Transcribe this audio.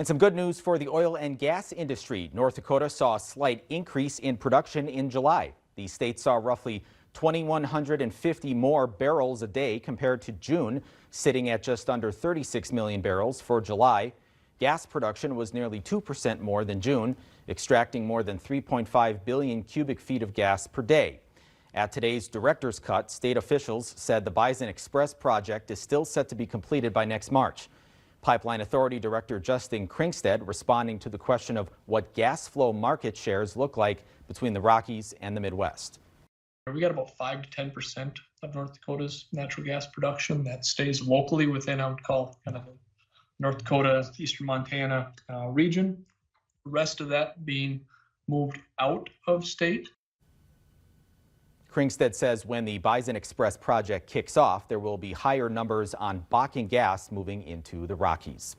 And some good news for the oil and gas industry. North Dakota saw a slight increase in production in July. The state saw roughly 2,150 more barrels a day compared to June, sitting at just under 36 million barrels for July. Gas production was nearly 2% more than June, extracting more than 3.5 billion cubic feet of gas per day. At today's director's cut, state officials said the Bison Express project is still set to be completed by next March. Pipeline Authority Director Justin Kringsted responding to the question of what gas flow market shares look like between the Rockies and the Midwest. We got about 5 to 10% of North Dakota's natural gas production that stays locally within, I would call, kind of the North Dakota, eastern Montana region. The rest of that being moved out of state. Kringsted says when the Bison Express project kicks off, there will be higher numbers on Bakken gas moving into the Rockies.